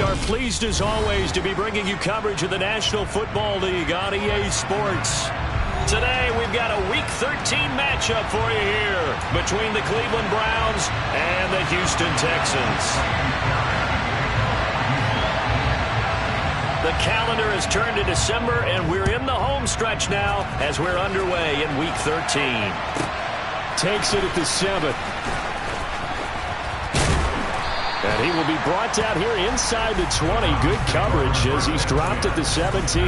are pleased as always to be bringing you coverage of the National Football League on EA Sports. Today we've got a Week 13 matchup for you here between the Cleveland Browns and the Houston Texans. The calendar has turned to December, and we're in the home stretch now as we're underway in Week 13. Takes it at the 7th. And he will be brought down here inside the 20. Good coverage as he's dropped at the 17.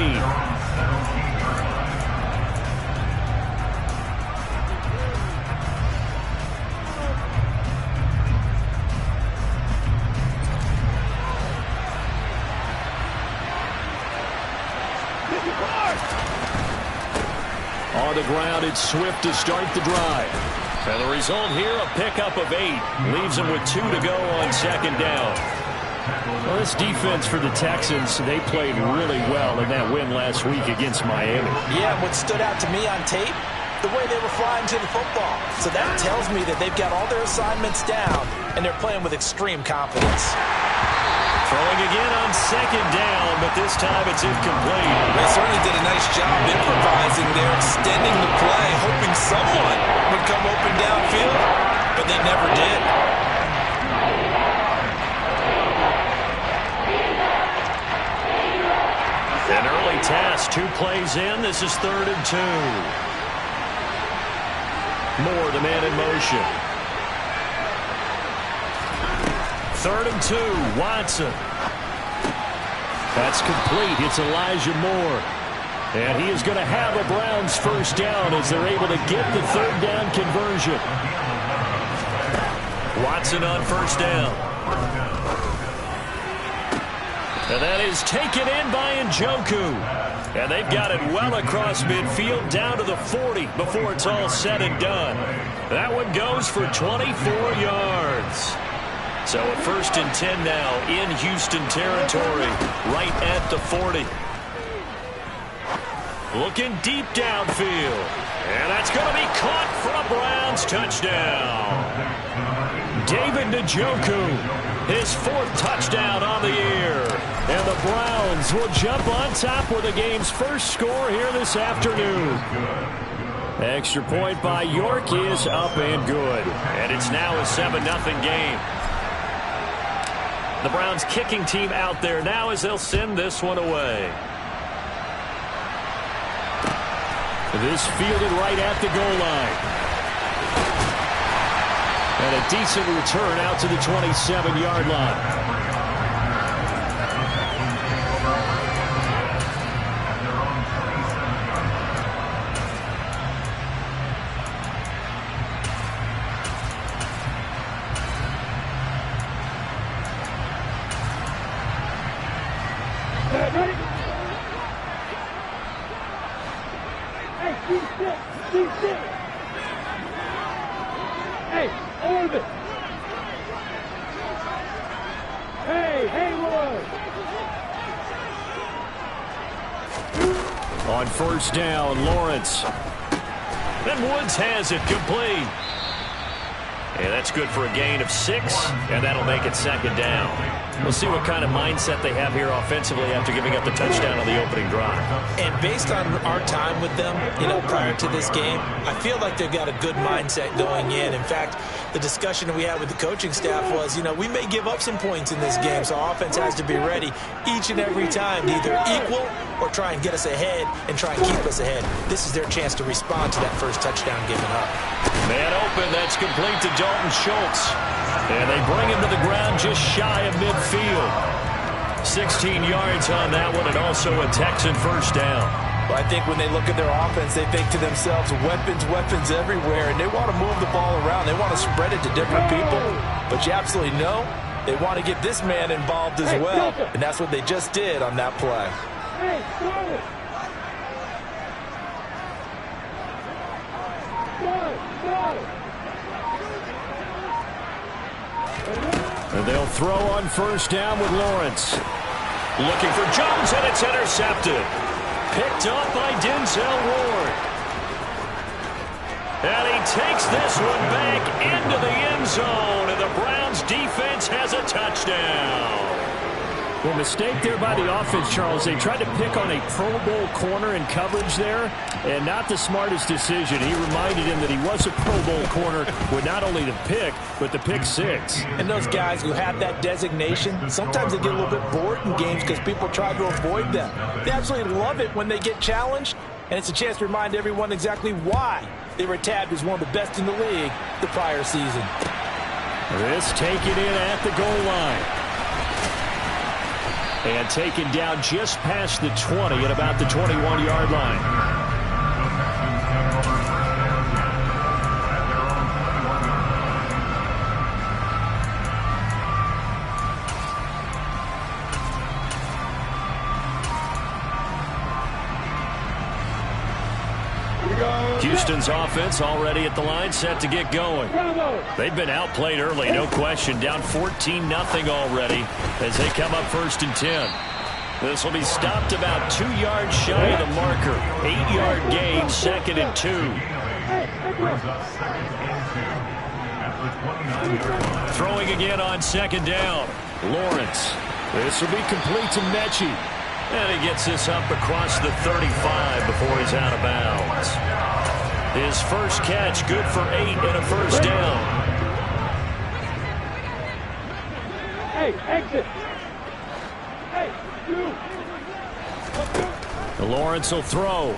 On the ground, it's Swift to start the drive. And the result here, a pickup of 8. Leaves him with 2 to go on second down. Well, this defense for the Texans, they played really well in that win last week against Miami. Yeah, what stood out to me on tape, the way they were flying to the football. So that tells me that they've got all their assignments down, and they're playing with extreme confidence. Throwing again on second down, but this time it's incomplete. They certainly did a nice job improvising there, extending the play, hoping someone would come open downfield, but they never did. An early task, 2 plays in. This is 3rd and 2. Moore, the man in motion. 3rd and 2, Watson. That's complete. It's Elijah Moore. And he is going to have a Browns first down as they're able to get the 3rd down conversion. Watson on first down. And that is taken in by Njoku. And they've got it well across midfield down to the 40 before it's all said and done. That one goes for 24 yards. So a 1st and 10 now in Houston territory, right at the 40. Looking deep downfield. And that's going to be caught for a Browns touchdown. David Njoku, his 4th touchdown on the year. And the Browns will jump on top with the game's first score here this afternoon. Extra point by York is up and good. And it's now a 7-0 game. The Browns kicking team out there now as they'll send this one away. This fielded right at the goal line. And a decent return out to the 27-yard line. On first down, Lawrence. Then Woods has it complete. And that's good for a gain of 6, and that'll make it 2nd down. We'll see what kind of mindset they have here offensively after giving up the touchdown on the opening drive. And based on our time with them, prior to this game, I feel like they've got a good mindset going in. In fact, the discussion that we had with the coaching staff was, we may give up some points in this game, so our offense has to be ready each and every time to either equal or try and get us ahead and try and keep us ahead. This is their chance to respond to that first touchdown given up. Man open, that's complete to Dalton Schultz. And they bring him to the ground just shy of midfield. 16 yards on that one, and also a Texan first down. Well, I think when they look at their offense, they think to themselves, weapons everywhere, and they want to move the ball around. They want to spread it to different people. But you absolutely know they want to get this man involved as well, and that's what they just did on that play. And they'll throw on first down with Lawrence. Looking for Jones, and it's intercepted. Picked off by Denzel Ward. And he takes this one back into the end zone, and the Browns defense has a touchdown. Well, mistake there by the offense, Charles. They tried to pick on a Pro Bowl corner in coverage there, and not the smartest decision. He reminded him that he was a Pro Bowl corner with not only the pick, but the pick six. And those guys who have that designation, sometimes they get a little bit bored in games because people try to avoid them. They absolutely love it when they get challenged, and it's a chance to remind everyone exactly why they were tabbed as one of the best in the league the prior season. This taken in at the goal line. And taken down just past the 20 at about the 21-yard line. Houston's offense already at the line, set to get going. They've been outplayed early, no question. Down 14-0 already as they come up 1st and 10. This will be stopped about 2 yards shy of the marker. 8-yard gain, 2nd and 2. Throwing again on 2nd down. Lawrence. This will be complete to Mechie. And he gets this up across the 35 before he's out of bounds. His first catch, good for 8 and a 1st down. Hey, exit. Hey, you. Lawrence will throw.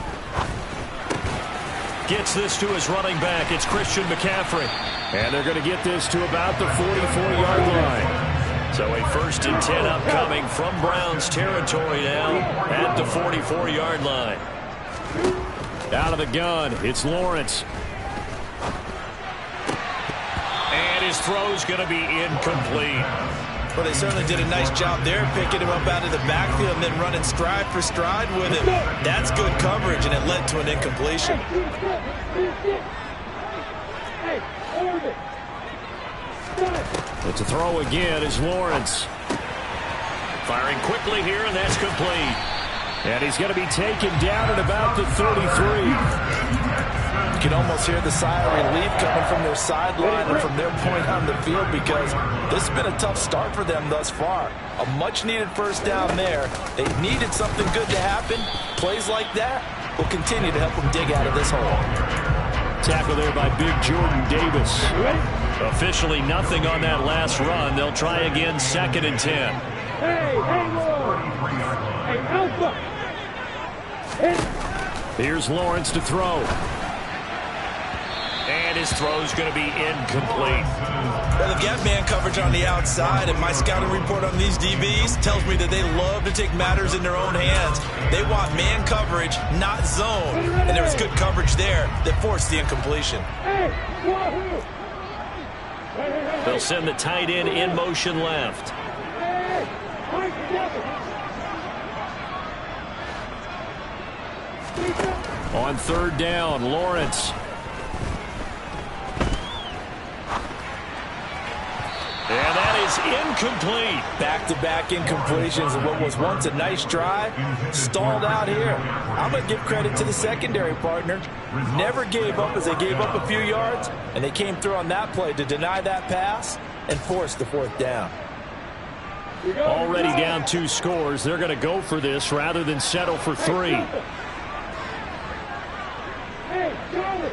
Gets this to his running back. It's Christian McCaffrey. And they're going to get this to about the 44-yard line. So a 1st and 10 upcoming from Browns territory now at the 44-yard line. Out of the gun, it's Lawrence. And his throw's going to be incomplete. Well, they certainly did a nice job there, picking him up out of the backfield and then running stride for stride with him. That's good coverage, and it led to an incompletion. It's a throw again is Lawrence. Firing quickly here, and that's complete. And he's going to be taken down at about the 33. You can almost hear the sigh of relief coming from their sideline and from their point on the field, because this has been a tough start for them thus far. A much-needed 1st down there. They needed something good to happen. Plays like that will continue to help them dig out of this hole. Tackle there by big Jordan Davis. Officially nothing on that last run. They'll try again, 2nd and 10. Hey, Lord. Hey, Alpha. Here's Lawrence to throw. And his throw's going to be incomplete. Well, they've got man coverage on the outside, and my scouting report on these DBs tells me that they love to take matters in their own hands. They want man coverage, not zone. And there was good coverage there that forced the incompletion. They'll send the tight end in motion left. On 3rd down, Lawrence. And that is incomplete. Back-to-back incompletions of what was once a nice drive. Stalled out here. I'm going to give credit to the secondary partner. Never gave up as they gave up a few yards, and they came through on that play to deny that pass and force the 4th down. Already down 2 scores. They're going to go for this rather than settle for 3. Hey, Charlie.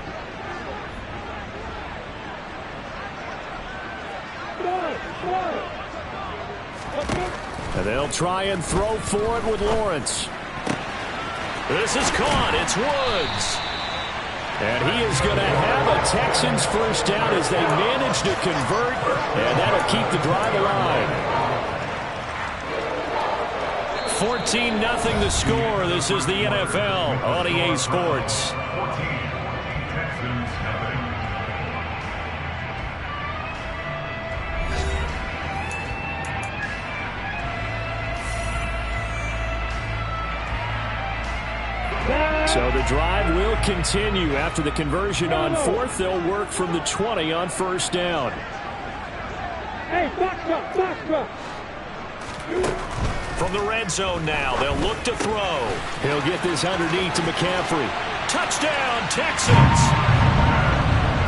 And they'll try and throw for it with Lawrence. This is caught. It's Woods. And he is going to have a Texans 1st down as they manage to convert, and that'll keep the drive alive. 14-0 the score. This is the NFL on EA Sports. So the drive will continue. After the conversion on 4th, they'll work from the 20 on 1st down. Hey, box up. From the red zone now, they'll look to throw. He'll get this underneath to McCaffrey. Touchdown, Texans!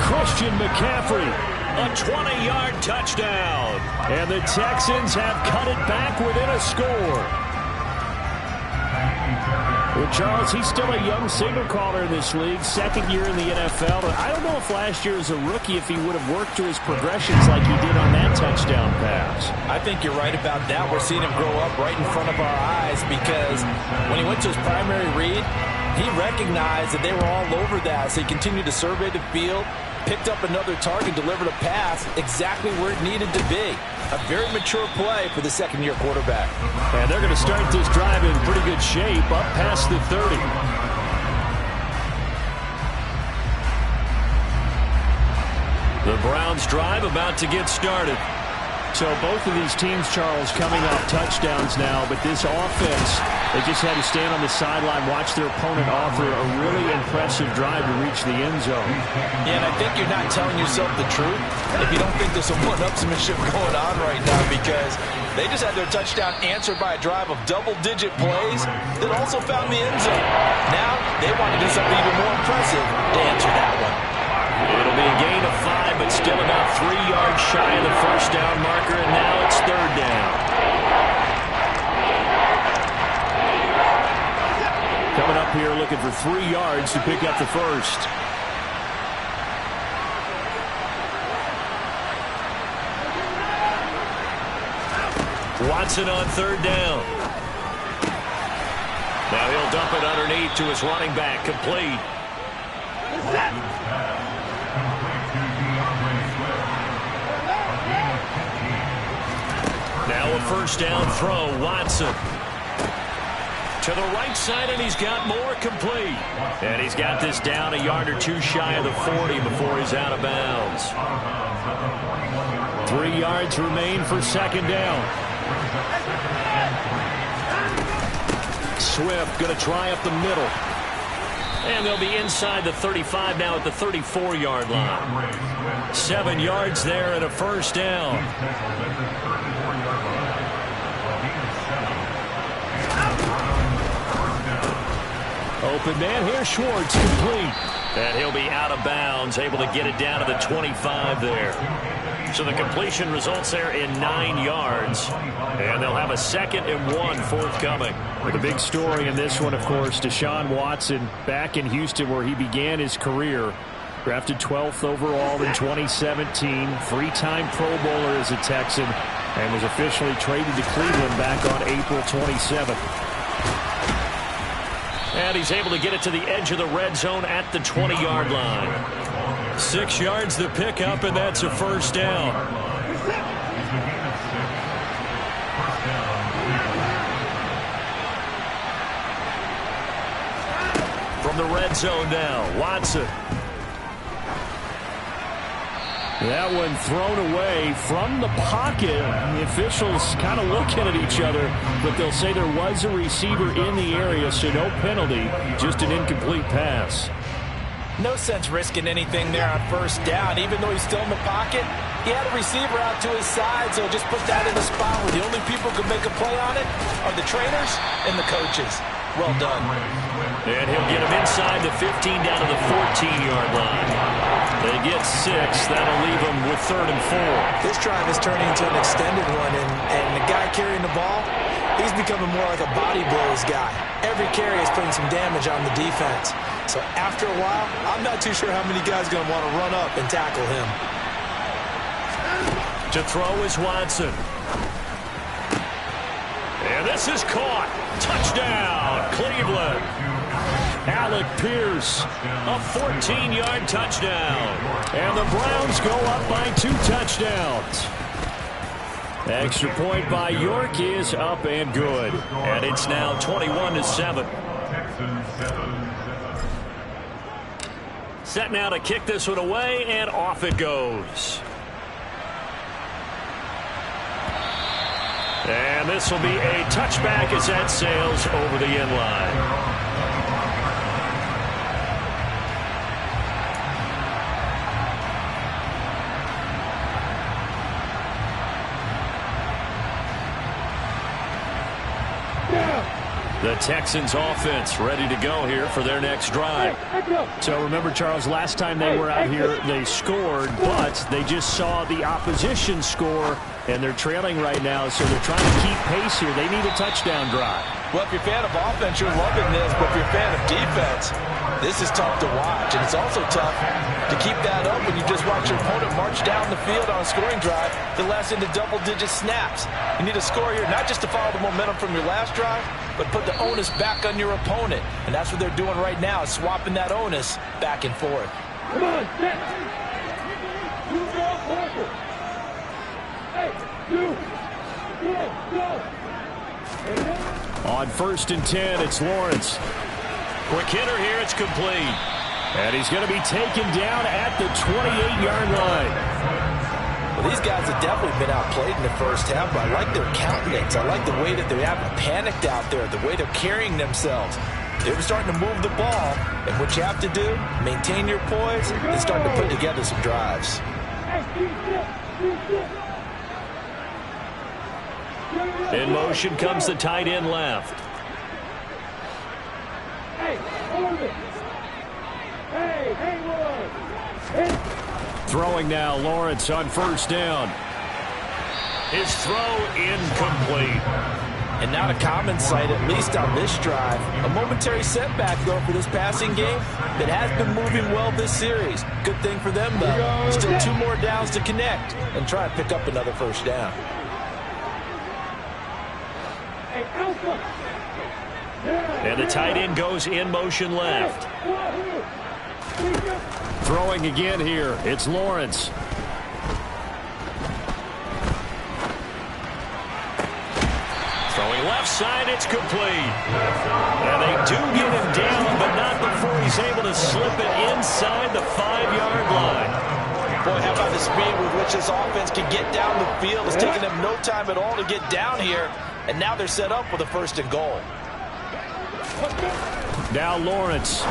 Christian McCaffrey A 20-yard touchdown. And the Texans have cut it back within a score. Well, Charles, he's still a young signal caller in this league, second year in the NFL. I don't know if last year as a rookie if he would have worked through his progressions like he did on that touchdown pass. I think you're right about that. We're seeing him grow up right in front of our eyes because when he went to his primary read, he recognized that they were all over that, so he continued to survey the field, picked up another target, delivered a pass exactly where it needed to be. A very mature play for the second-year quarterback. And they're going to start this drive in pretty good shape, up past the 30. The Browns drive about to get started. So both of these teams, Charles, coming off touchdowns now, but this offense, they just had to stand on the sideline, watch their opponent offer a really impressive drive to reach the end zone. Yeah, and I think you're not telling yourself the truth if you don't think there's some one-upsmanship going on right now, because they just had their touchdown answered by a drive of double-digit plays that also found the end zone. Now they want to do something even more impressive to answer that one. It'll be a gain of 5, but still about 3 yards shy of the first down marker, and now it's third down. Coming up here looking for 3 yards to pick up the first. Watson on third down. Now he'll dump it underneath to his running back, complete. Now a first down throw, Watson. To the right side, and he's got more, complete. And he's got this down a yard or two shy of the 40 before he's out of bounds. 3 yards remain for second down. Swift going to try up the middle. And they'll be inside the 35 now at the 34-yard line. 7 yards there and a first down. Open man here, Schwartz, complete. And he'll be out of bounds, able to get it down to the 25 there. So the completion results there in 9 yards. And they'll have a 2nd and 1 forthcoming. The big story in this one, of course, Deshaun Watson back in Houston where he began his career. Drafted 12th overall in 2017. 3-time Pro Bowler as a Texan. And was officially traded to Cleveland back on April 27th. And he's able to get it to the edge of the red zone at the 20-yard line. 6 yards the pickup, and that's a first down. From the red zone now, Watson. That one thrown away from the pocket. The officials kind of looking at each other, but they'll say there was a receiver in the area, so no penalty, just an incomplete pass. No sense risking anything there on first down. Even though he's still in the pocket, he had a receiver out to his side, so just put that in a spot where the only people who can make a play on it are the trainers and the coaches. Well done. And he'll get him inside the 15 down to the 14-yard line. They get 6. That'll leave them with 3rd and 4. This drive is turning into an extended one, and the guy carrying the ball, he's becoming more like a body blows guy. Every carry is putting some damage on the defense. So after a while, I'm not too sure how many guys are going to want to run up and tackle him. To throw is Watson. And this is caught. Touchdown, Cleveland. Alec Pierce. A 14-yard touchdown. And the Browns go up by 2 touchdowns. Extra point by York is up and good. And it's now 21-7. Set now to kick this one away, and off it goes. And this will be a touchback as that sails over the end line. The Texans offense ready to go here for their next drive. So remember, Charles, last time they were out here, they scored, but they just saw the opposition score, and they're trailing right now, so they're trying to keep pace here. They need a touchdown drive. Well, if you're a fan of offense, you're loving this, but if you're a fan of defense, this is tough to watch, and it's also tough to keep that up when you just watch your opponent march down the field on a scoring drive that lasts into double-digit snaps. You need a score here, not just to follow the momentum from your last drive, but put the onus back on your opponent, and that's what they're doing right now, swapping that onus back and forth. Come on, set. You go, Parker. Hey, you. Go. On 1st and 10, it's Lawrence. Quick hitter here, it's complete. And he's going to be taken down at the 28-yard line. Well, these guys have definitely been outplayed in the first half, but I like their countenance. I like the way that they haven't panicked out there, the way they're carrying themselves. They're starting to move the ball, and what you have to do, maintain your poise, and start to put together some drives. In motion comes the tight end left. Throwing now, Lawrence on 1st down. His throw incomplete. And not a common sight, at least on this drive. A momentary setback, though, for this passing game that has been moving well this series. Good thing for them, though. Still 2 more downs to connect and try and pick up another 1st down. And the tight end goes in motion left. Throwing again here, it's Lawrence. Throwing left side, it's complete. And they do get him down, but not before he's able to slip it inside the 5-yard line. Boy, how about the speed with which this offense can get down the field? It's taken them no time at all to get down here, and now they're set up with a 1st and goal. Now Lawrence.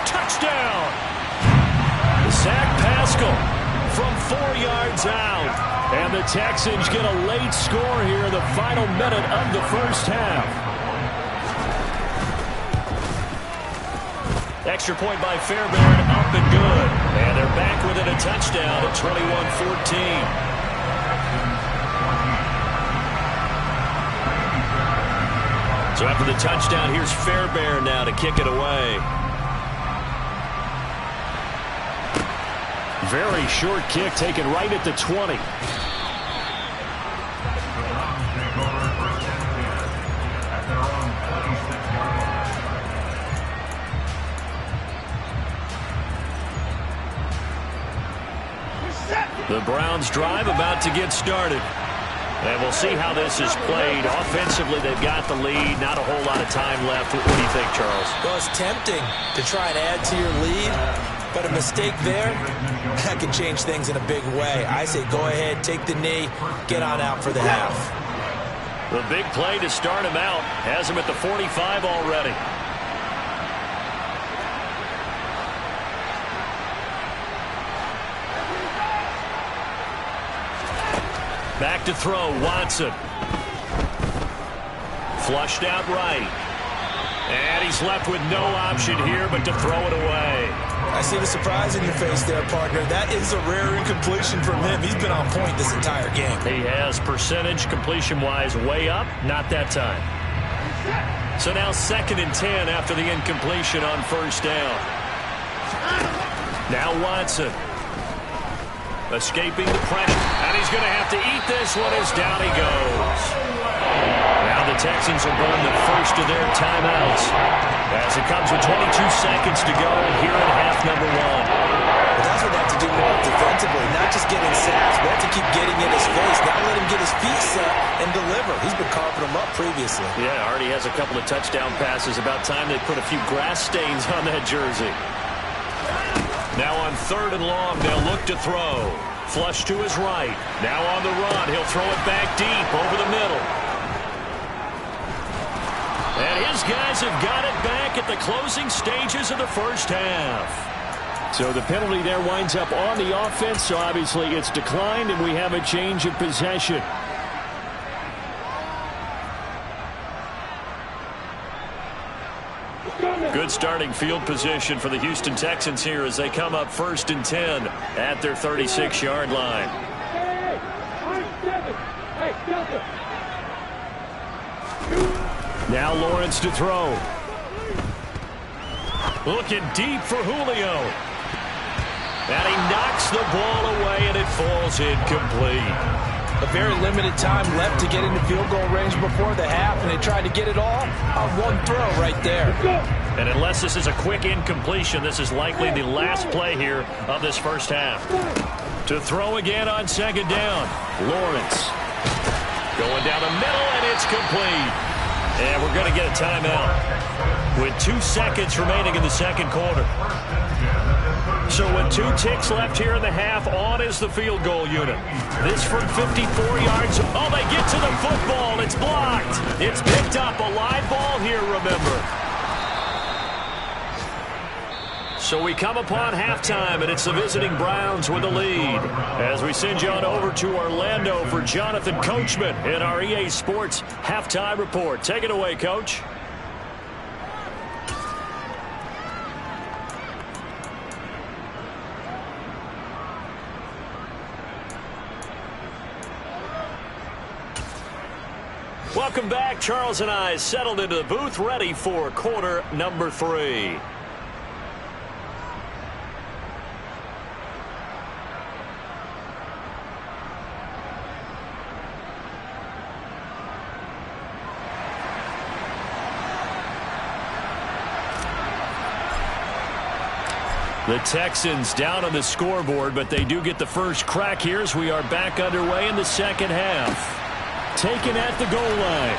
Touchdown! Zach Pascal from 4 yards out. And the Texans get a late score here, the final minute of the first half. Extra point by Fairbairn, up and good. And they're back within a touchdown at 21-14. So after the touchdown, here's Fairbairn now to kick it away. Very short kick taken right at the 20. The Browns drive about to get started. And we'll see how this is played. Offensively, they've got the lead. Not a whole lot of time left. What do you think, Charles? Well, it's tempting to try and add to your lead, but a mistake there, that can change things in a big way. I say go ahead, take the knee, get on out for the half. The big play to start him out. Has him at the 45 already. Back to throw, Watson. Flushed out right. And he's left with no option here but to throw it away. I see the surprise in your face there, partner. That is a rare incompletion from him. He's been on point this entire game. He has percentage completion-wise way up. Not that time. So now 2nd and 10 after the incompletion on 1st down. Now Watson. Escaping the pressure. And he's going to have to eat this one as down he goes. Now the Texans will burn the first of their timeouts as it comes with 22 seconds to go here in half number 1. But that's what they have to do more defensively, not just getting sacks, but have to keep getting in his face. Now let him get his feet set and deliver. He's been carving them up previously. Yeah, already has a couple of touchdown passes. About time they put a few grass stains on that jersey. Now on 3rd and long, they'll look to throw. Flush to his right. Now on the run. He'll throw it back deep over the middle. And his guys have got it back at the closing stages of the first half. So the penalty there winds up on the offense. So obviously it's declined, and we have a change of possession. Good starting field position for the Houston Texans here as they come up 1st and 10 at their 36-yard line. Now Lawrence to throw. Looking deep for Julio. And he knocks the ball away, and it falls incomplete. A very limited time left to get into field goal range before the half, and they tried to get it all on one throw right there. And unless this is a quick incompletion, this is likely the last play here of this first half. To throw again on 2nd down. Lawrence going down the middle, and it's complete. And we're going to get a timeout with 2 seconds remaining in the second quarter. So with 2 ticks left here in the half, on is the field goal unit. This from 54 yards. Oh, they get to the football. It's blocked. It's picked up. A live ball here, remember. So we come upon halftime, and it's the visiting Browns with the lead. As we send you on over to Orlando for Jonathan Coachman in our EA Sports Halftime Report. Take it away, Coach. Welcome back. Charles and I settled into the booth, ready for quarter number 3. The Texans down on the scoreboard, but they do get the first crack here as we are back underway in the second half. Taken at the goal line.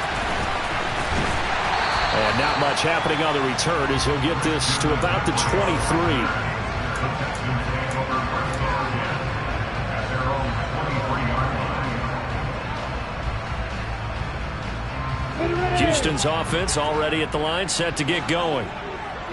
And not much happening on the return as he'll get this to about the 23. Houston's offense already at the line, set to get going.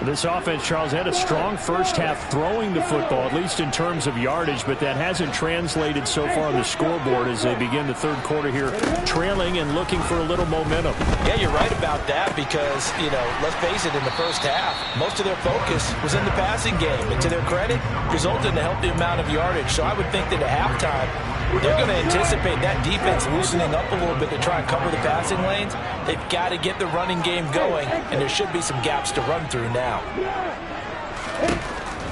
This offense, Charles, had a strong first half throwing the football, at least in terms of yardage, but that hasn't translated so far on the scoreboard as they begin the third quarter here, trailing and looking for a little momentum. Yeah, you're right about that because, let's face it, in the first half, most of their focus was in the passing game. And to their credit, resulted in a healthy amount of yardage. So I would think that at halftime, they're going to anticipate that defense loosening up a little bit to try and cover the passing lanes. They've got to get the running game going, and there should be some gaps to run through now.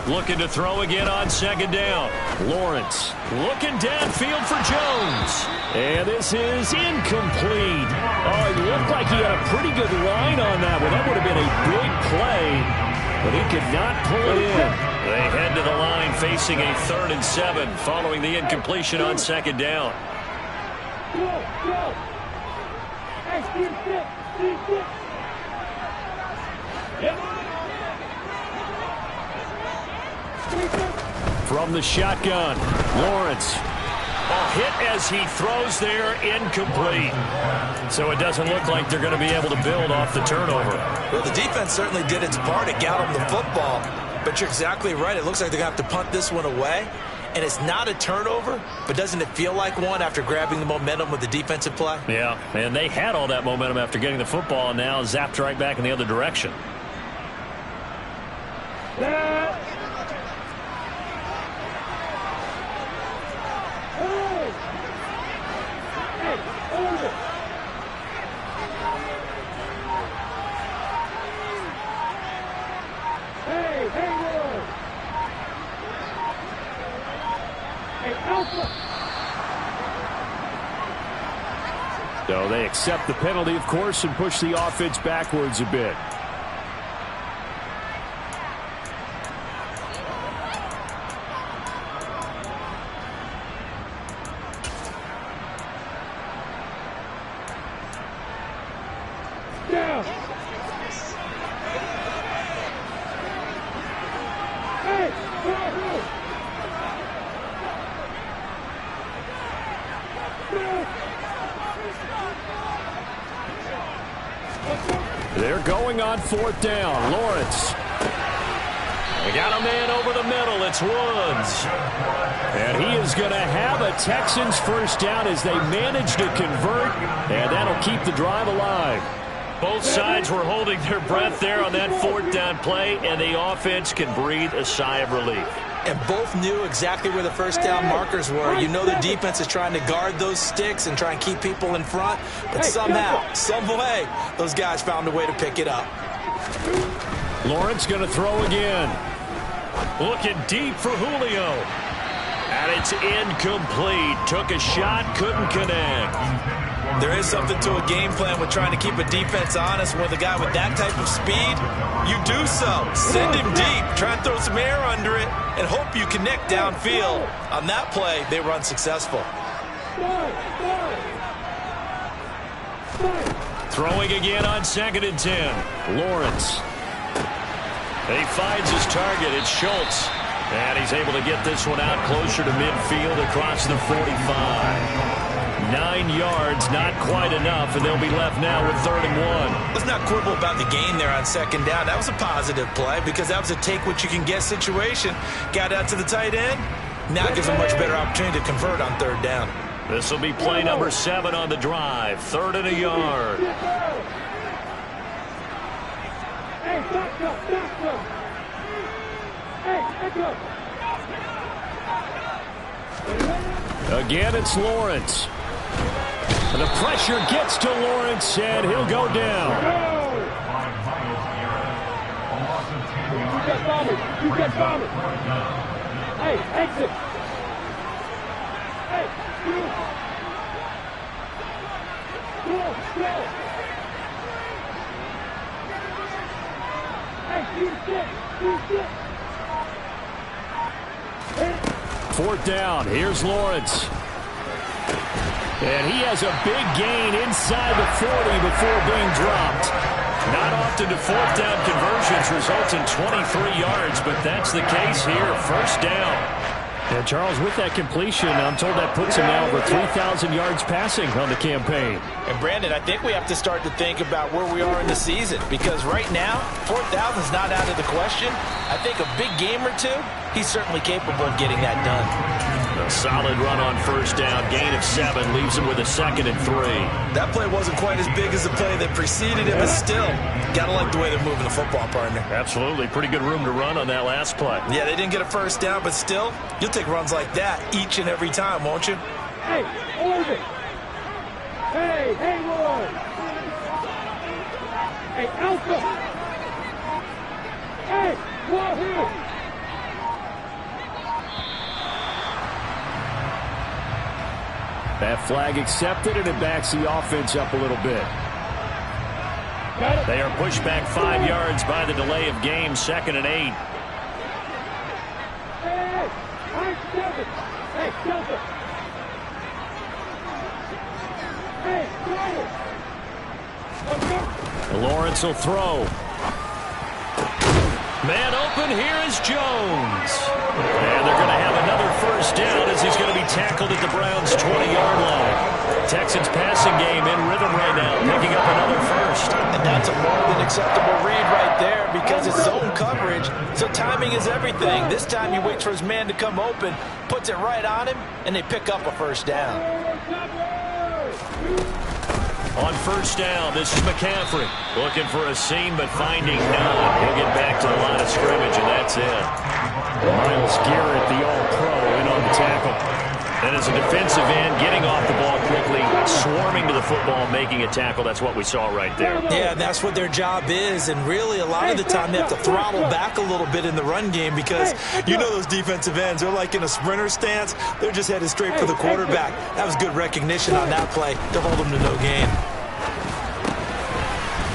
Looking to throw again on 2nd down. Lawrence looking downfield for Jones. And this is incomplete. Oh, it looked like he had a pretty good line on that one. That would have been a big play, but he could not pull it in. They head to the line facing a 3rd and 7 following the incompletion on 2nd down. From the shotgun, Lawrence. A hit as he throws there, incomplete. So it doesn't look like they're going to be able to build off the turnover. Well, the defense certainly did its part to get them the football. But you're exactly right. It looks like they're going to have to punt this one away. And it's not a turnover, but doesn't it feel like one after grabbing the momentum with the defensive play? Yeah, and they had all that momentum after getting the football, and now zapped right back in the other direction. So they accept the penalty, of course, and push the offense backwards a bit. They're going on 4th down. Lawrence. They got a man over the middle. It's Woods. And he is going to have a Texans first down as they manage to convert, and that'll keep the drive alive. Both sides were holding their breath there on that fourth down play, and the offense can breathe a sigh of relief. And both knew exactly where the first down markers were. You know the defense is trying to guard those sticks and try and keep people in front. But somehow, some way, those guys found a way to pick it up. Lawrence going to throw again. Looking deep for Julio. And it's incomplete. Took a shot, couldn't connect. There is something to a game plan with trying to keep a defense honest. With a guy with that type of speed, you do so. Send him deep, try and throw some air under it, and hope you connect downfield. On that play, they were unsuccessful. Throwing again on 2nd and 10. Lawrence. He finds his target. It's Schultz. And he's able to get this one out closer to midfield across the 45. 9 yards, not quite enough, and they'll be left now with 3rd and 1. Let's not quibble about the gain there on 2nd down. That was a positive play because that was a take-what-you-can-get situation. Got out to the tight end. Now it gives a much better opportunity to convert on 3rd down. This will be play number 7 on the drive. 3rd and a yard. Hey, back up, back up. Hey, back up. Again, it's Lawrence. The pressure gets to Lawrence, and he'll go down. You get bombers. Hey, exit. Hey, you. Go. Hey, you sit. 4th down. Here's Lawrence. And he has a big gain inside the 40 before being dropped. Not often do 4th down conversions result in 23 yards, but that's the case here. 1st down. And Charles, with that completion, I'm told that puts him now over 3,000 yards passing on the campaign. And Brandon, I think we have to start to think about where we are in the season because right now, 4,000 is not out of the question. I think a big game or two, he's certainly capable of getting that done. A solid run on 1st down. Gain of 7 leaves him with a 2nd and 3. That play wasn't quite as big as the play that preceded it, but still, gotta like the way they're moving the football, partner. Absolutely. Pretty good room to run on that last play. Yeah, they didn't get a 1st down, but still, you'll take runs like that each and every time, won't you? Hey, Orbit. Hey, Roy. Hey, Alpha. Hey, War Hill. That flag accepted, and it backs the offense up a little bit. They are pushed back 5 yards by the delay of game. 2nd and 8. Hey, I'm 7. Hey, Delta. Hey, Flyer. Lawrence will throw. Man open, here is Jones. And they're going to have another 1st down as he's going to be tackled at the Browns' 20-yard line. Texans passing game in rhythm right now, picking up another 1st. And that's a more than acceptable read right there because it's zone coverage, so timing is everything. This time he waits for his man to come open, puts it right on him, and they pick up a 1st down. On 1st down, this is McCaffrey. Looking for a seam, but finding none. He'll get back to the line of scrimmage, and that's it. Myles Garrett, the All-Pro, in on the tackle. And as a defensive end, getting off the ball quickly, swarming to the football, making a tackle. That's what we saw right there. Yeah, and that's what their job is. And really, a lot of the time, they have to throttle back a little bit in the run game because you know those defensive ends, they're like in a sprinter stance. They're just headed straight for the quarterback. That was good recognition on that play to hold them to no gain.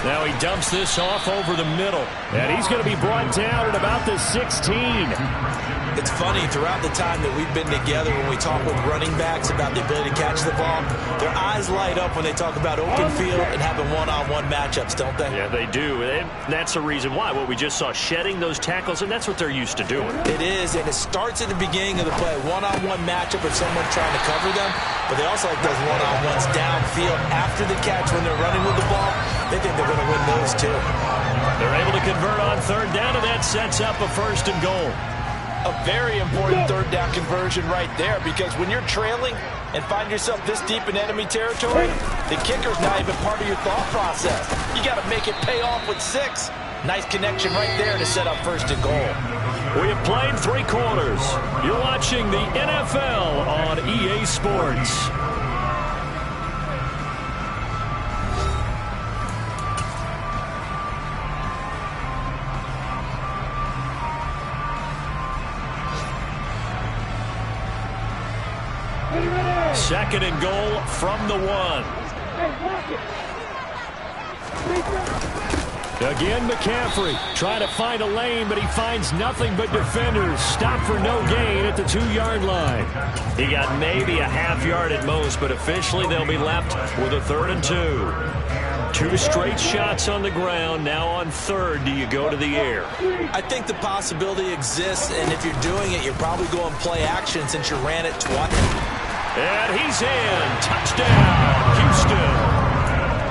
Now he dumps this off over the middle. And he's going to be brought down at about the 16. It's funny, throughout the time that we've been together, when we talk with running backs about the ability to catch the ball, their eyes light up when they talk about open field and having one-on-one matchups, don't they? Yeah, they do. And that's the reason why. What we just saw, shedding those tackles, and that's what they're used to doing. It is, and it starts at the beginning of the play, one-on-one matchup with someone trying to cover them, but they also like those one-on-ones downfield after the catch when they're running with the ball. They think they're going to win those, too. They're able to convert on 3rd down, and that sets up a 1st and goal. A very important 3rd down conversion right there because when you're trailing, and find yourself this deep in enemy territory, the kicker's not even part of your thought process. You got to make it pay off with 6. Nice connection right there to set up 1st and goal. We have played 3 quarters. You're watching the NFL on EA Sports. Second and goal from the 1. Again, McCaffrey trying to find a lane, but he finds nothing but defenders. Stop for no gain at the 2-yard line. He got maybe a half yard at most, but officially they'll be left with a 3rd and 2. 2 straight shots on the ground. Now on 3rd, do you go to the air? I think the possibility exists, and if you're doing it, you're probably going play action since you ran it twice. And he's in. Touchdown, Houston.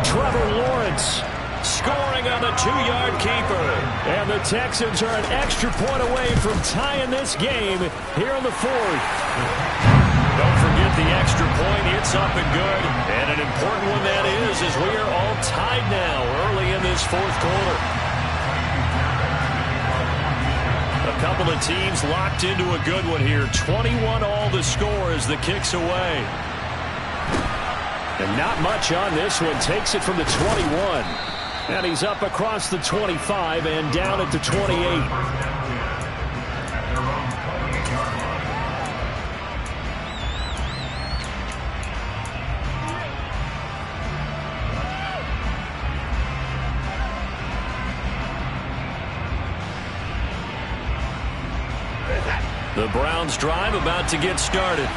Trevor Lawrence scoring on the 2-yard keeper. And the Texans are an extra point away from tying this game here in the 4th. Don't forget the extra point. It's up and good. And an important one that is, as we are all tied now early in this 4th quarter. A couple of teams locked into a good one here. 21-all the score as the kick's away. And not much on this one. Takes it from the 21. And he's up across the 25 and down at the 28. The Browns drive about to get started.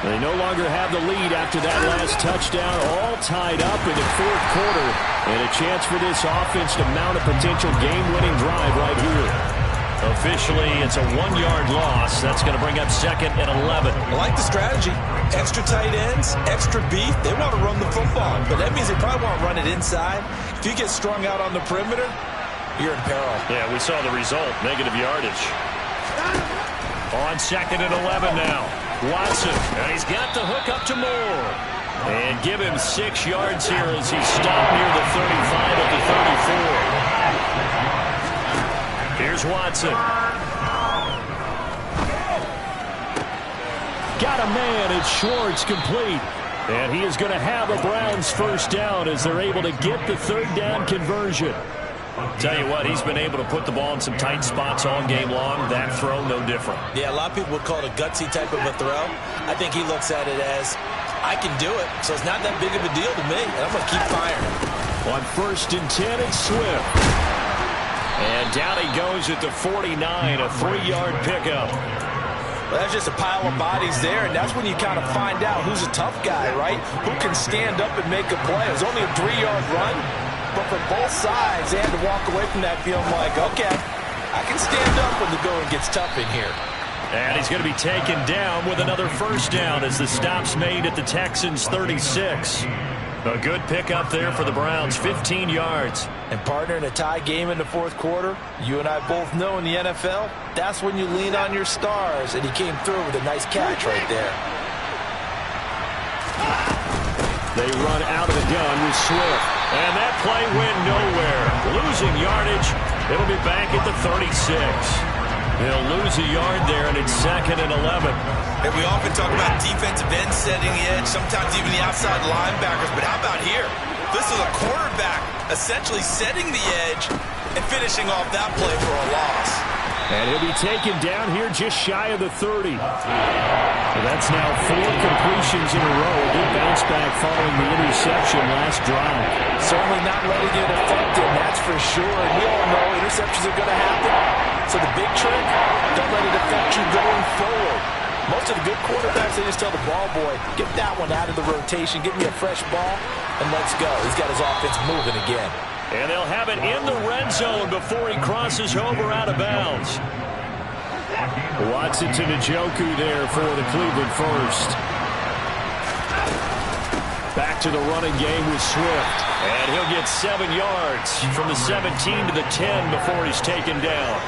They no longer have the lead after that last touchdown, all tied up in the 4th quarter. And a chance for this offense to mount a potential game-winning drive right here. Officially, it's a 1-yard loss. That's going to bring up 2nd and 11. I like the strategy. Extra tight ends, extra beef. They want to run the football, but that means they probably want to run it inside. If you get strung out on the perimeter, you're in peril. Yeah, we saw the result, negative yardage. On 2nd and 11 now. Watson, and he's got the hook up to Moore. And give him 6 yards here as he stopped near the 35 at the 34. Here's Watson. Got a man, it's Schwartz, complete. And he is going to have a Browns 1st down as they're able to get the 3rd down conversion. Tell you what, he's been able to put the ball in some tight spots all game long. That throw, no different. Yeah, a lot of people would call it a gutsy type of a throw. I think he looks at it as, I can do it, so it's not that big of a deal to me, and I'm going to keep firing. On 1st and 10, it's Swift. And down he goes at the 49, a 3-yard pickup. Well, that's just a pile of bodies there, and that's when you kind of find out who's a tough guy, right? Who can stand up and make a play. It was only a 3-yard run. But for both sides, they had to walk away from that feeling like, okay, I can stand up when the going gets tough in here. And he's going to be taken down with another 1st down as the stop's made at the Texans' 36. A good pickup there for the Browns, 15 yards. And partner, in a tie game in the 4th quarter, you and I both know in the NFL, that's when you lean on your stars, and he came through with a nice catch right there. They run out of the gun with Swift. And that play went nowhere. Losing yardage. It'll be back at the 36. They'll lose a yard there, and it's 2nd and 11. And we often talk about defensive ends setting the edge, sometimes even the outside linebackers. But how about here? This is a quarterback essentially setting the edge and finishing off that play for a loss. And he'll be taken down here just shy of the 30. Well, that's now 4 completions in a row. Good bounce back following the interception last drive. Certainly not letting it affect him, that's for sure. And we all know interceptions are going to happen. So the big trick, don't let it affect you going forward. Most of the good quarterbacks, they just tell the ball boy, get that one out of the rotation, give me a fresh ball, and let's go. He's got his offense moving again. And they'll have it in the red zone before he crosses over out of bounds. Watson to Njoku there for the Cleveland 1st. Back to the running game with Swift. And he'll get 7 yards from the 17 to the 10 before he's taken down.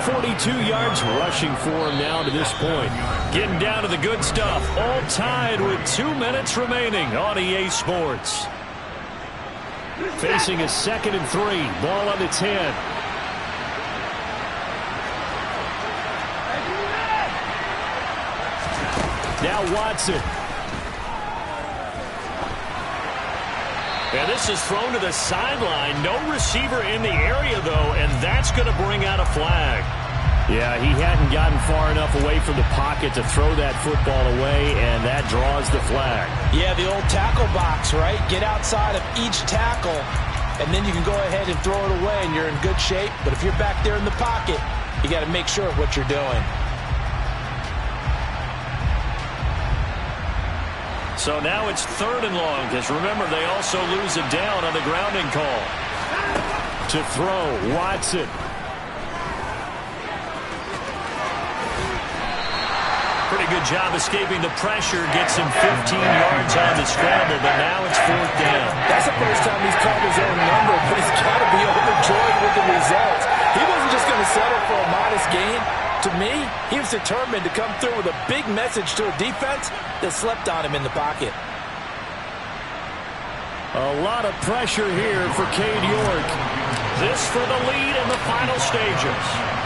42 yards rushing for him now to this point. Getting down to the good stuff. All tied with 2 minutes remaining on EA Sports. Facing a 2nd and 3. Ball on the 10. Now Watson. And this is thrown to the sideline. No receiver in the area, though, and that's going to bring out a flag. Yeah, he hadn't gotten far enough away from the pocket to throw that football away, and that draws the flag. Yeah, the old tackle box, right? Get outside of each tackle, and then you can go ahead and throw it away, and you're in good shape. But if you're back there in the pocket, you got to make sure of what you're doing. So now it's 3rd and long, because remember, they also lose a down on the grounding call. To throw, Watson. Pretty good job escaping the pressure. Gets him 15 yards on the scramble, but now it's 4th down. That's the first time he's called his own number, but he's got to be overjoyed with the results. He wasn't just going to settle for a modest gain. To me, he was determined to come through with a big message to a defense that slept on him in the pocket. A lot of pressure here for Cade York. This for the lead in the final stages.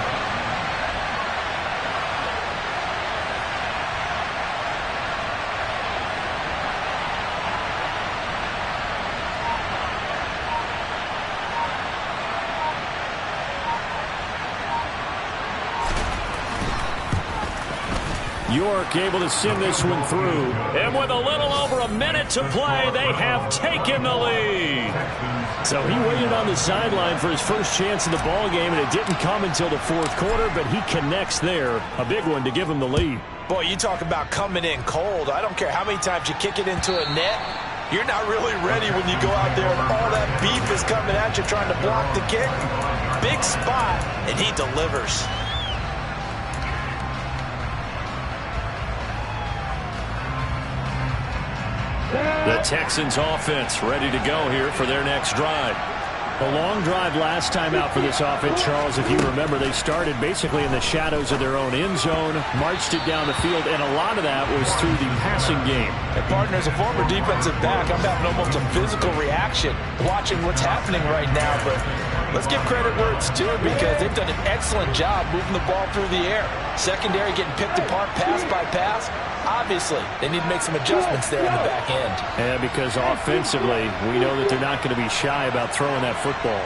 York able to send this one through. And with a little over a minute to play, they have taken the lead. So he waited on the sideline for his first chance in the ball game, and it didn't come until the 4th quarter, but he connects there. A big one to give him the lead. Boy, you talk about coming in cold. I don't care how many times you kick it into a net. You're not really ready when you go out there and all that beef is coming at you trying to block the kick. Big spot, and he delivers. The Texans offense ready to go here for their next drive. A long drive last time out for this offense, Charles. If you remember, they started basically in the shadows of their own end zone, marched it down the field, and a lot of that was through the passing game. And partner, as a former defensive back, I'm having almost a physical reaction watching what's happening right now. But let's give credit where it's due, because they've done an excellent job moving the ball through the air. Secondary getting picked apart pass by pass. Obviously, they need to make some adjustments there in the back end. Yeah, because offensively, we know that they're not going to be shy about throwing that football.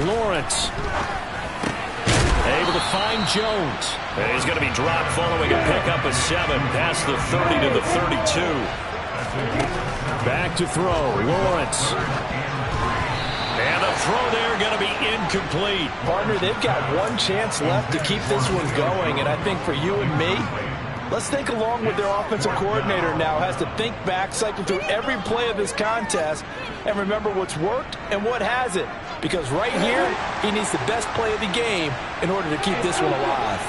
Lawrence. Able to find Jones. And he's going to be dropped following a pickup of 7 past the 30 to the 32. Back to throw. Lawrence. And the throw there going to be incomplete. Partner, they've got one chance left to keep this one going, and I think for you and me, let's think along with their offensive coordinator now. Has to think back, cycle through every play of this contest, and remember what's worked and what hasn't. Because right here, he needs the best play of the game in order to keep this one alive.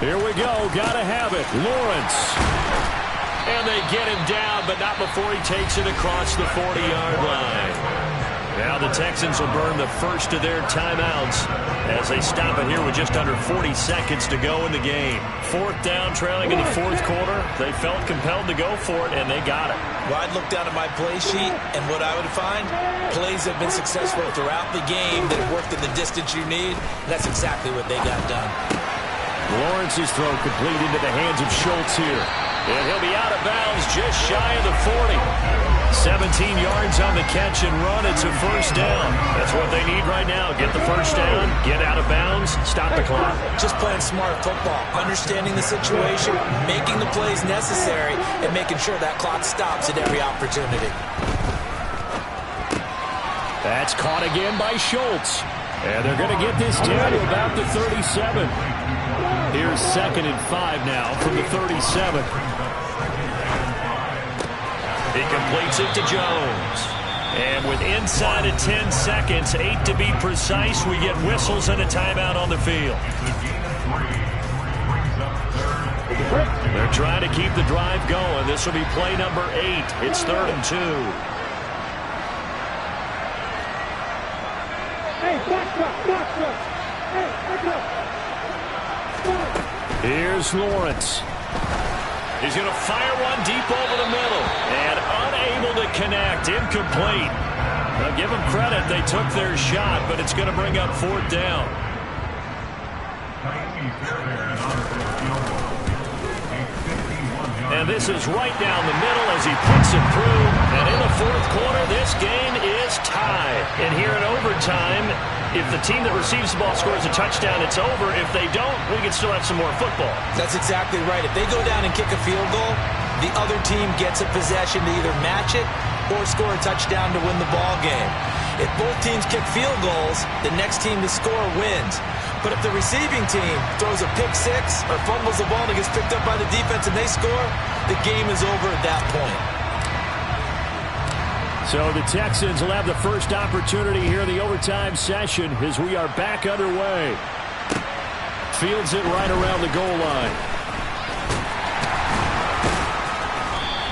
Here we go. Got to have it. Lawrence. And they get him down, but not before he takes it across the 40-yard line. Now the Texans will burn the first of their timeouts as they stop it here with just under 40 seconds to go in the game. 4th down, trailing in the 4th quarter. They felt compelled to go for it, and they got it. Well, I'd look down at my play sheet, and what I would find, plays have been successful throughout the game that have worked in the distance you need. That's exactly what they got done. Lawrence's throw complete into the hands of Schultz here. And he'll be out of bounds just shy of the 40. 17 yards on the catch and run. It's a 1st down. That's what they need right now. Get the 1st down, get out of bounds, stop the clock. Just playing smart football, understanding the situation, making the plays necessary, and making sure that clock stops at every opportunity. That's caught again by Schultz. And they're going to get this down to about the 37. Here's 2nd and 5 now from the 37. He completes it to Jones. And with inside of 10 seconds, 8 to be precise, we get whistles and a timeout on the field. They're trying to keep the drive going. This will be play number 8. It's 3rd and 2. Hey, back up. Hey, Here's Lawrence. He's going to fire one deep over the middle. And unable to connect. Incomplete. Now give them credit. They took their shot, but it's going to bring up 4th down. And this is right down the middle as he puts it through. And in the 4th quarter, this game is tied. And here in overtime, if the team that receives the ball scores a touchdown, it's over. If they don't, we can still have some more football. That's exactly right. If they go down and kick a field goal, the other team gets a possession to either match it or score a touchdown to win the ball game. If both teams kick field goals, the next team to score wins. But if the receiving team throws a pick six or fumbles the ball and it gets picked up by the defense and they score, the game is over at that point. So the Texans will have the first opportunity here in the overtime session as we are back underway. Fields it right around the goal line.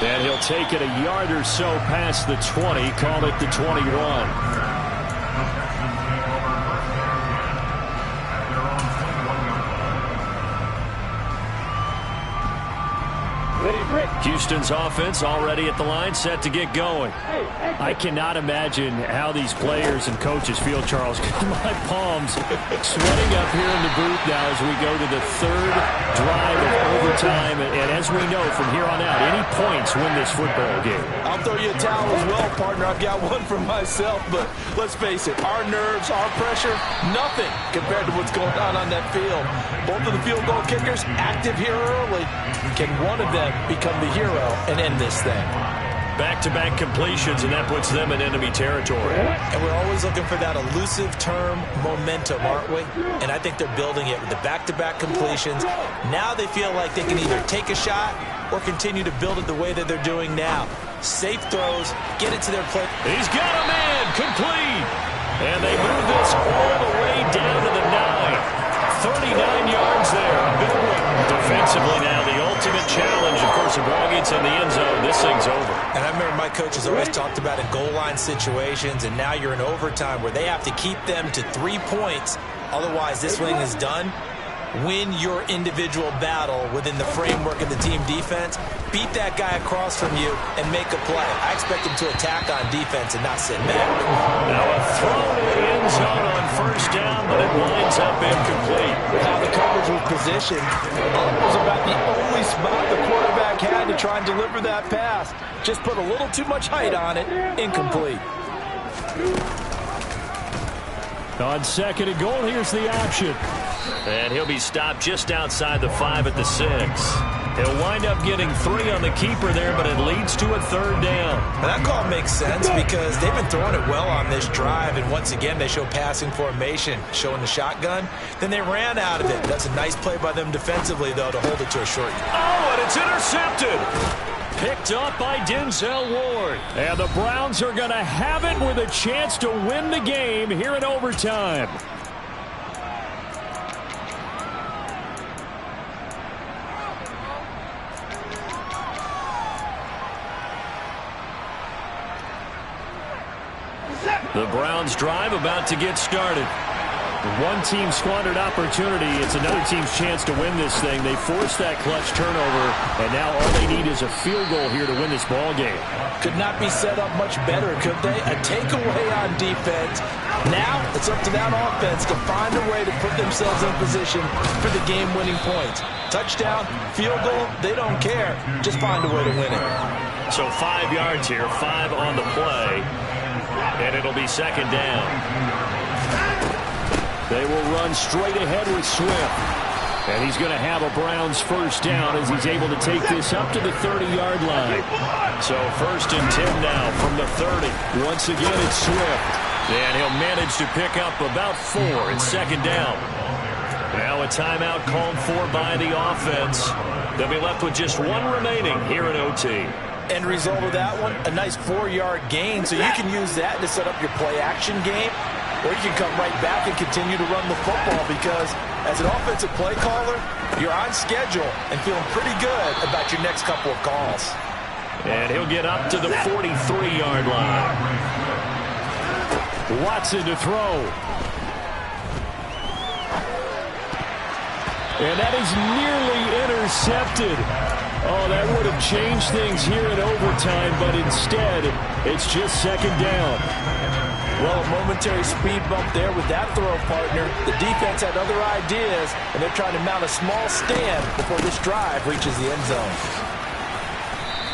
And he'll take it a yard or so past the 20, call it the 21. Houston's offense already at the line, set to get going. I cannot imagine how these players and coaches feel, Charles. My palms sweating up here in the booth now as we go to the 3rd drive of overtime. And as we know, from here on out, any points win this football game. I'll throw you a towel as well, partner. I've got one for myself, but let's face it, our nerves, our pressure, nothing compared to what's going on that field. Both of the field goal kickers active here early. Can one of them become the hero and end this thing? Back-to-back completions, and that puts them in enemy territory. And we're always looking for that elusive term, momentum, aren't we? And I think they're building it with the back-to-back completions. Now they feel like they can either take a shot or continue to build it the way that they're doing now. Safe throws, get it to their play. He's got a man, complete. And they move this all the way down to the 9. 39 yards there, a big one. Defensively now, the ultimate challenge. Of course, the ball gets in the end zone. This thing's over. And I remember my coaches always talked about in goal line situations, and now you're in overtime where they have to keep them to 3 points. Otherwise, this thing is done. Win your individual battle within the framework of the team defense. Beat that guy across from you and make a play. I expect him to attack on defense and not sit back. Now a throw to the end zone on 1st down, but it winds up incomplete. How the coverage was positioned was about the only spot the quarterback had to try and deliver that pass. Just put a little too much height on it. Incomplete. On 2nd and goal, here's the option. And he'll be stopped just outside the 5 at the 6. He'll wind up getting 3 on the keeper there, but it leads to a 3rd down. And that call makes sense because they've been throwing it well on this drive, and once again they show passing formation, showing the shotgun. Then they ran out of it. That's a nice play by them defensively, though, to hold it to a short. Oh, and it's intercepted. Picked up by Denzel Ward. And the Browns are going to have it with a chance to win the game here in overtime. The Browns drive about to get started. One team squandered opportunity. It's another team's chance to win this thing. They forced that clutch turnover, and now all they need is a field goal here to win this ball game. Could not be set up much better, could they? A takeaway on defense. Now it's up to that offense to find a way to put themselves in position for the game-winning points. Touchdown, field goal, they don't care. Just find a way to win it. So 5 yards here, 5 on the play, and it'll be 2nd down. They will run straight ahead with Swift. And he's going to have a Browns 1st down as he's able to take this up to the 30-yard line. So 1st and 10 now from the 30. Once again, it's Swift. And he'll manage to pick up about 4. It's 2nd down. Now a timeout called for by the offense. They'll be left with just 1 remaining here in OT. End result of that one, a nice 4-yard gain, so you can use that to set up your play-action game, or you can come right back and continue to run the football because as an offensive play caller, you're on schedule and feeling pretty good about your next couple of calls. And he'll get up to the 43-yard line. Watson to throw. And that is nearly intercepted. Oh, that would have changed things here in overtime, but instead, it's just second down. Well, a momentary speed bump there with that throw, partner. The defense had other ideas, and they're trying to mount a small stand before this drive reaches the end zone.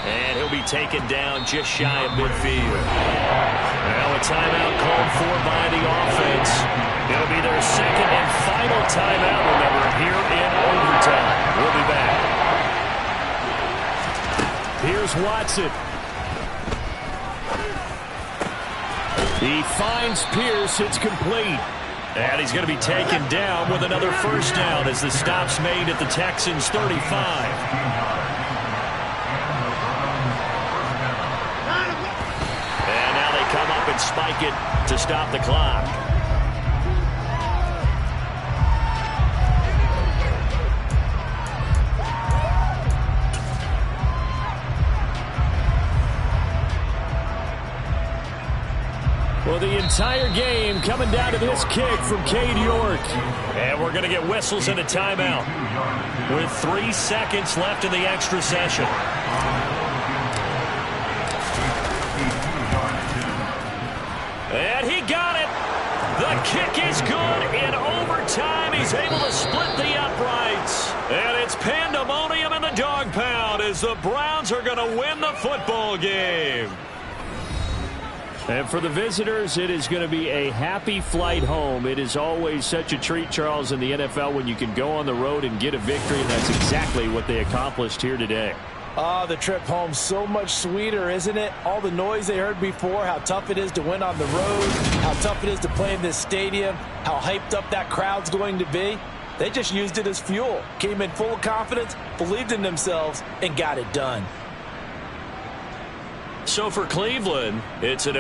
And he'll be taken down just shy of midfield. Now a timeout called for by the offense. It'll be their second and final timeout, remember, here in overtime. We'll be back. Here's Watson. He finds Pierce. It's complete. And he's going to be taken down with another first down as the stop's made at the Texans' 35. And now they come up and spike it to stop the clock. Well, the entire game coming down to this kick from Cade York. And we're going to get whistles and a timeout with 3 seconds left in the extra session. And he got it. The kick is good in overtime. He's able to split the uprights. And it's pandemonium in the dog pound as the Browns are going to win the football game. And for the visitors, it is going to be a happy flight home. It is always such a treat, Charles, in the NFL when you can go on the road and get a victory, and that's exactly what they accomplished here today. The trip home so much sweeter, isn't it? All the noise they heard before, how tough it is to win on the road, how tough it is to play in this stadium, how hyped up that crowd's going to be. They just used it as fuel, came in full of confidence, believed in themselves, and got it done. So for Cleveland, it's an